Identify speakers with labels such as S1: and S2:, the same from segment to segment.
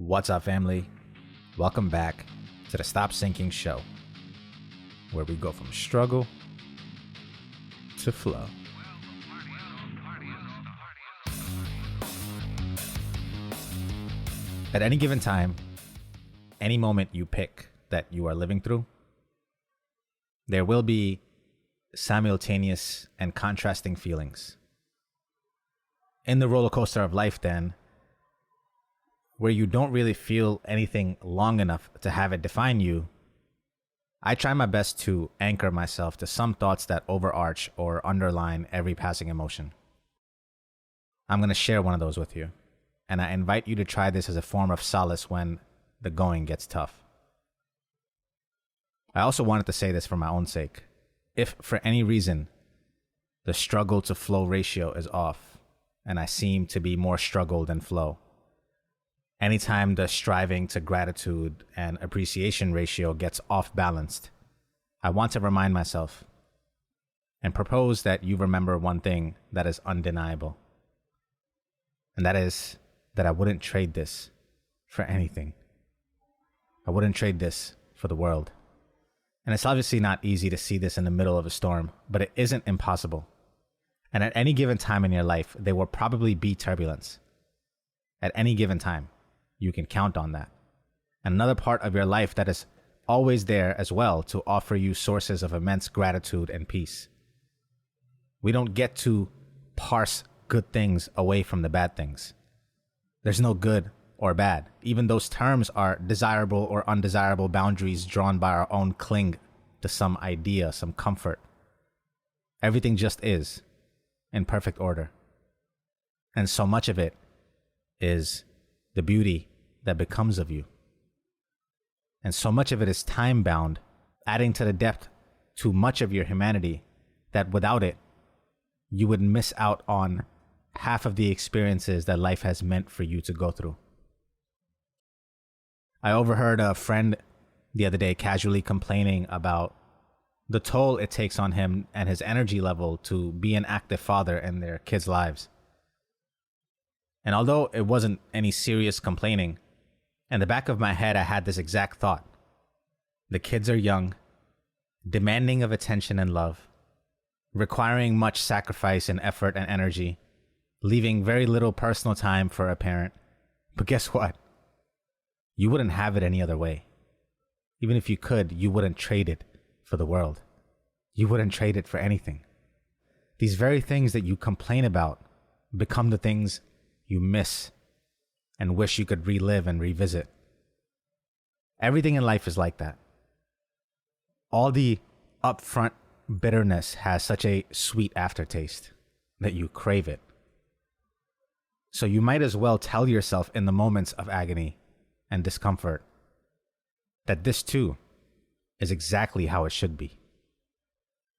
S1: What's up, family? Welcome back to the Stop Sinking Show, where we go from struggle to flow. At any given time, any moment you pick that you are living through, there will be simultaneous and contrasting feelings. In the roller coaster of life, then, where you don't really feel anything long enough to have it define you, I try my best to anchor myself to some thoughts that overarch or underline every passing emotion. I'm going to share one of those with you, and I invite you to try this as a form of solace when the going gets tough. I also wanted to say this for my own sake. If for any reason the struggle to flow ratio is off, and I seem to be more struggle than flow, anytime the striving to gratitude and appreciation ratio gets off balanced, I want to remind myself and propose that you remember one thing that is undeniable. And that is that I wouldn't trade this for anything. I wouldn't trade this for the world. And it's obviously not easy to see this in the middle of a storm, but it isn't impossible. And at any given time in your life, there will probably be turbulence. At any given time. You can count on that. And another part of your life that is always there as well to offer you sources of immense gratitude and peace. We don't get to parse good things away from the bad things. There's no good or bad. Even those terms are desirable or undesirable boundaries drawn by our own cling to some idea, some comfort. Everything just is in perfect order. And so much of it is the beauty that becomes of you. And so much of it is time-bound, adding to the depth to much of your humanity that without it, you would miss out on half of the experiences that life has meant for you to go through. I overheard a friend the other day casually complaining about the toll it takes on him and his energy level to be an active father in their kids' lives. And although it wasn't any serious complaining, in the back of my head, I had this exact thought. The kids are young, demanding of attention and love, requiring much sacrifice and effort and energy, leaving very little personal time for a parent. But guess what? You wouldn't have it any other way. Even if you could, you wouldn't trade it for the world. You wouldn't trade it for anything. These very things that you complain about become the things you miss and wish you could relive and revisit. Everything in life is like that. All the upfront bitterness has such a sweet aftertaste that you crave it. So you might as well tell yourself in the moments of agony and discomfort that this too is exactly how it should be.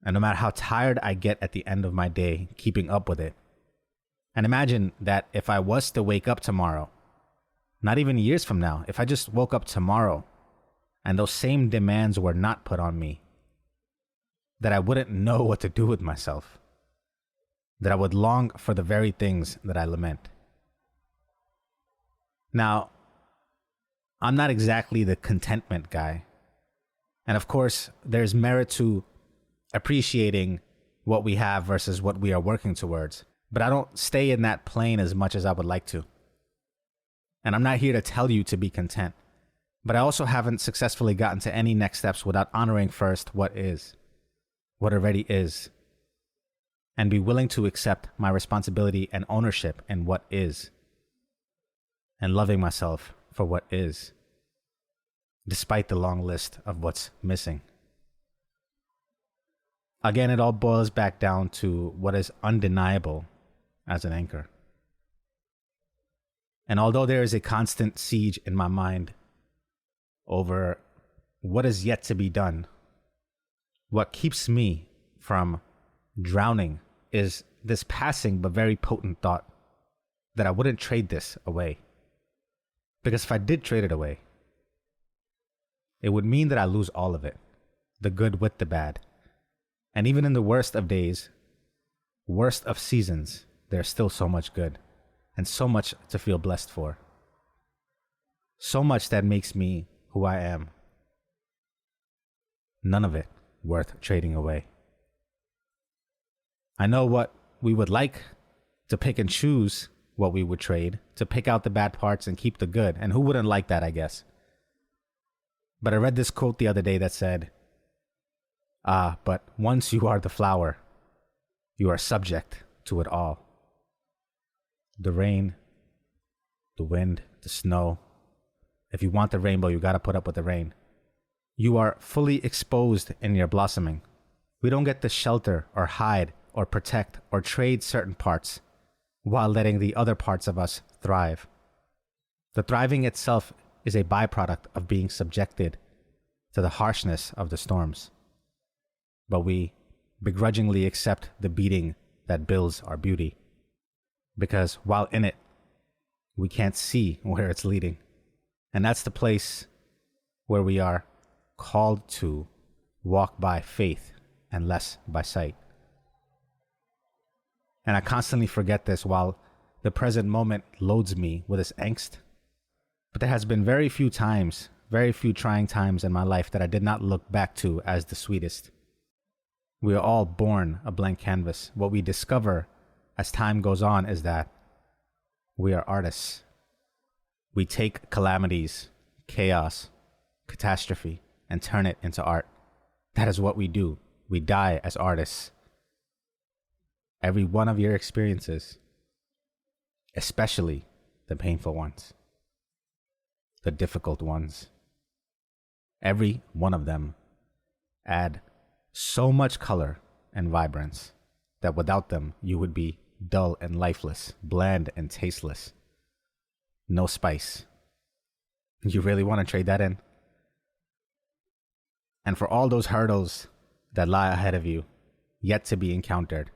S1: And no matter how tired I get at the end of my day keeping up with it, and imagine that if I was to wake up tomorrow, not even years from now, if I just woke up tomorrow and those same demands were not put on me, that I wouldn't know what to do with myself, that I would long for the very things that I lament. Now, I'm not exactly the contentment guy. And of course, there's merit to appreciating what we have versus what we are working towards. But I don't stay in that plane as much as I would like to. And I'm not here to tell you to be content. But I also haven't successfully gotten to any next steps without honoring first what is, what already is, and be willing to accept my responsibility and ownership in what is, and loving myself for what is, despite the long list of what's missing. Again, it all boils back down to what is undeniable as an anchor. And although there is a constant siege in my mind over what is yet to be done, what keeps me from drowning is this passing but very potent thought that I wouldn't trade this away. Because if I did trade it away, it would mean that I lose all of it, the good with the bad. And even in the worst of days, worst of seasons, there's still so much good and so much to feel blessed for. So much that makes me who I am. None of it worth trading away. I know what we would like, to pick and choose what we would trade, to pick out the bad parts and keep the good. And who wouldn't like that, I guess? But I read this quote the other day that said, but once you are the flower, you are subject to it all. The rain, the wind, the snow. If you want the rainbow, you got to put up with the rain. You are fully exposed in your blossoming. We don't get to shelter or hide or protect or trade certain parts while letting the other parts of us thrive. The thriving itself is a byproduct of being subjected to the harshness of the storms. But we begrudgingly accept the beating that builds our beauty, because while in it, we can't see where it's leading. And that's the place where we are called to walk by faith and less by sight. And I constantly forget this while the present moment loads me with its angst. But there has been very few trying times in my life that I did not look back to as the sweetest. We are all born a blank canvas. What we discover as time goes on is that we are artists. We take calamities, chaos, catastrophe, and turn it into art. That is what we do. We die as artists. Every one of your experiences, especially the painful ones, the difficult ones, every one of them add so much color and vibrance that without them you would be dull and lifeless, bland and tasteless. No spice. You really want to trade that in? And for all those hurdles that lie ahead of you, yet to be encountered,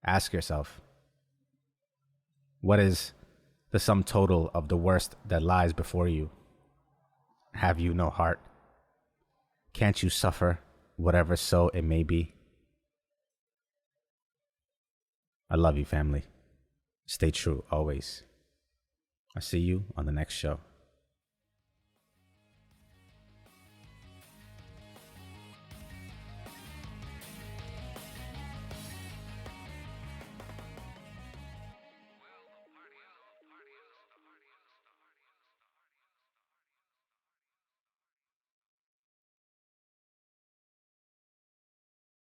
S1: ask yourself, what is the sum total of the worst that lies before you? Have you no heart? Can't you suffer whatever so it may be? I love you, family. Stay true always. I'll see you on the next show.